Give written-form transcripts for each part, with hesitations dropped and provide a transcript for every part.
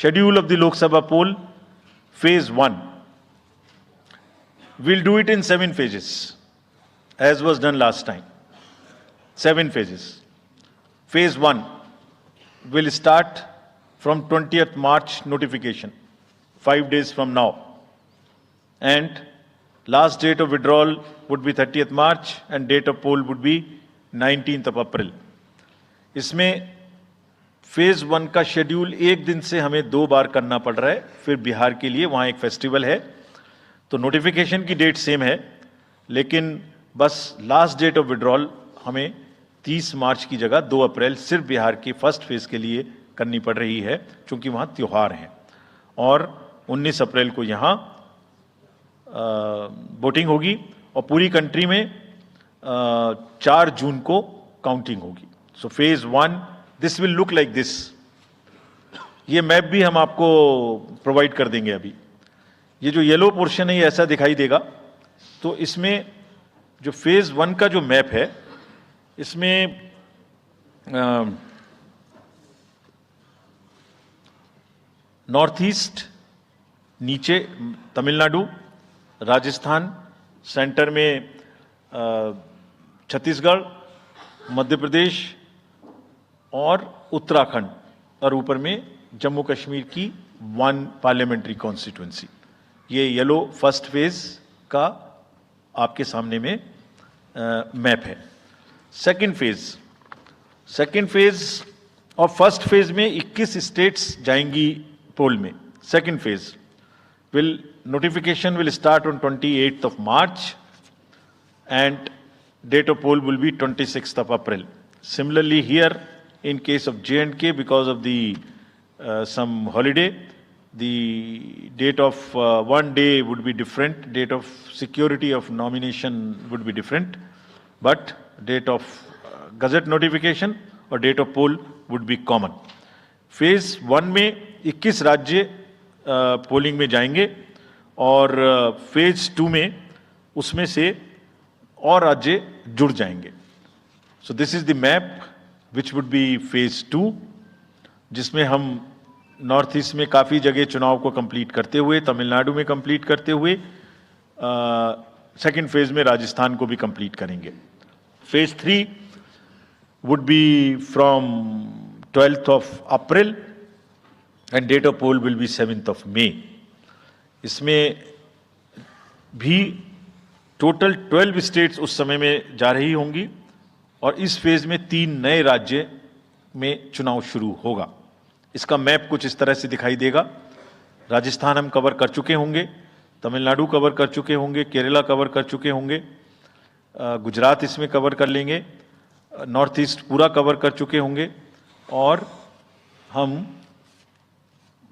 schedule of the Lok Sabha poll, phase 1. We'll do it in 7 phases, as was done last time. 7 phases. Phase 1 will start from 20th March notification, 5 days from now. And last date of withdrawal would be 30th March and date of poll would be 19th of April. इसमें phase 1 का schedule एक दिन से हमें 2 बार करना पड़ रहा है, फिर बिहार के लिए वहां एक फेस्टिवल है, तो नोटिफिकेशन की डेट सेम है, लेकिन बस लास्ट डेट ऑफ विड्रॉल हमें 30 मार्च की जगह 2 अप्रैल सिर्फ बिहार की फर्स्ट फेज के लिए करनी पड़ रही है, क्योंकि वहां त्योहार हैं। और 19 अप्रैल को यहां वोटिंग होगी और पूरी कंट्री में 4 जून को काउंटिंग होगी। So phase 1 this will look like this. ये मैप भी हम आपको प्रोवाइड कर देंगे। अभी ये जो येलो पोर्शन है ये ऐसा दिखाई देगा। तो इसमें जो फेज 1 का जो मैप है, इसमें नॉर्थ ईस्ट, नीचे तमिलनाडु, राजस्थान, सेंटर में छत्तीसगढ़, मध्य प्रदेश और उत्तराखंड, और ऊपर में जम्मू कश्मीर की 1 पार्लियामेंट्री कॉन्स्टिट्यूंसी। ये येलो फर्स्ट फेज का आपके सामने में मैप है। सेकंड फेज और फर्स्ट फेज में 21 स्टेट्स जाएंगी पोल में। Second phase notification will start on 28th of March and date of poll will be 26th of April. Similarly here, in case of J&K, because of the some holiday, the date of one day would be different, date of security of nomination would be different, but date of gazette notification और date of poll would be common. Phase 1 में 21 राज्य polling में जाएंगे और phase 2 में उसमें से और राज्य जुड़ जाएंगे। So this is the map which would be phase 2, जिसमें हम नॉर्थ ईस्ट में काफ़ी जगह चुनाव को कंप्लीट करते हुए, तमिलनाडु में कंप्लीट करते हुए, सेकेंड फेज में राजस्थान को भी कंप्लीट करेंगे। Phase 3 would be from 12th of April and date of poll will be 7th of May. इसमें भी टोटल 12 स्टेट्स उस समय में जा रही होंगी और इस फेज में 3 नए राज्य में चुनाव शुरू होगा। इसका मैप कुछ इस तरह से दिखाई देगा। राजस्थान हम कवर कर चुके होंगे, तमिलनाडु कवर कर चुके होंगे, केरला कवर कर चुके होंगे, गुजरात इसमें कवर कर लेंगे, नॉर्थ ईस्ट पूरा कवर कर चुके होंगे और हम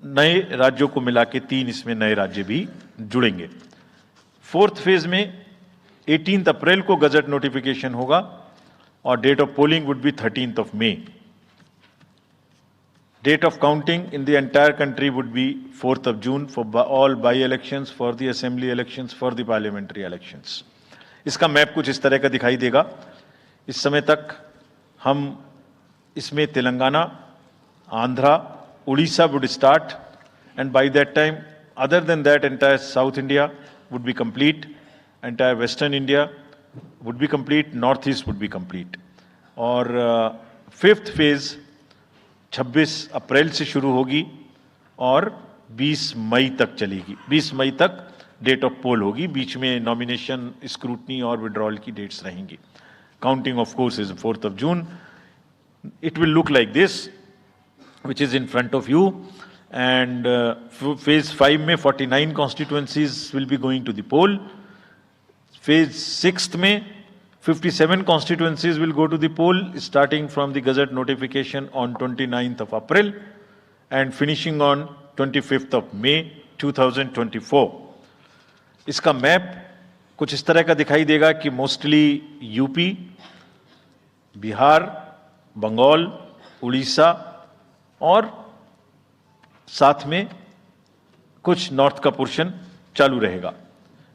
नए राज्यों को मिला के 3 इसमें नए राज्य भी जुड़ेंगे। फोर्थ फेज में 18 अप्रैल को गजट नोटिफिकेशन होगा और date of polling would be 13th of May. Date of counting in the entire country would be 4th of June for all by-elections, for the assembly elections, for the parliamentary elections. इसका map कुछ इस तरह का दिखाई देगा। इस समय तक हम इसमें Telangana, Andhra, Odisha would start, and by that time, other than that, entire South India would be complete, entire Western India would be complete, Northeast would be complete. और फिफ्थ फेज 26 अप्रैल से शुरू होगी और 20 मई तक चलेगी। 20 मई तक डेट ऑफ पोल होगी, बीच में नॉमिनेशन, स्क्रूटनी और विड्रॉल की डेट्स रहेंगी। Counting of course is 4th of June. It will look like this, which is in front of you, and phase 5 में 49 constituencies will be going to the poll. Phase 6 में 57 constituencies will go to the poll, starting from the gazette notification on 29th of April and finishing on 25th of May 2024. इसका map कुछ इस तरह का दिखाई देगा कि मोस्टली यूपी, बिहार, बंगाल, उड़ीसा और साथ में कुछ नॉर्थ का पोर्शन चालू रहेगा।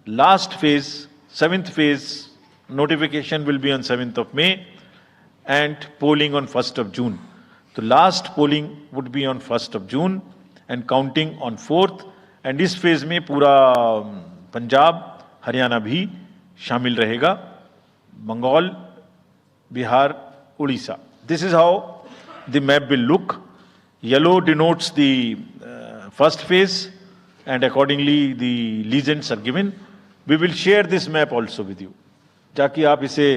Last phase, 7th phase, notification will be on 7th of May and polling on 1st of June. So last polling would be on 1st of June and counting on 4th. And इस phase में पूरा पंजाब, हरियाणा भी शामिल रहेगा, Bengal, Bihar, Orissa. This is how the map will look. Yellow denotes the first phase, and accordingly the legends are given. We will share this map also with you, ताकि आप इसे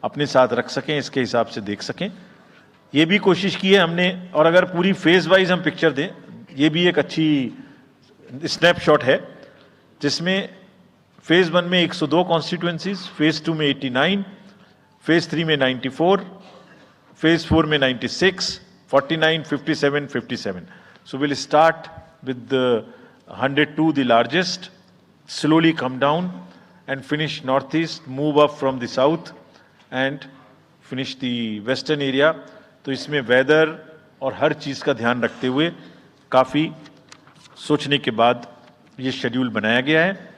अपने साथ रख सकें, इसके हिसाब से देख सकें. ये भी कोशिश की है हमने, और अगर पूरी फेज वाइज हम पिक्चर दें, ये भी एक अच्छी स्नैपशॉट है, जिसमें फेज 1 में 102 कॉन्स्टिट्यूएंसीज, फेज 2 में 89, फेज 3 में 94, फेज 4 में 96, 49, 57, 57. So we'll start with the 102, the largest, slowly come down and finish northeast, move up from the south and finish the western area. तो इसमें वेदर और हर चीज़ का ध्यान रखते हुए काफ़ी सोचने के बाद ये शेड्यूल बनाया गया है.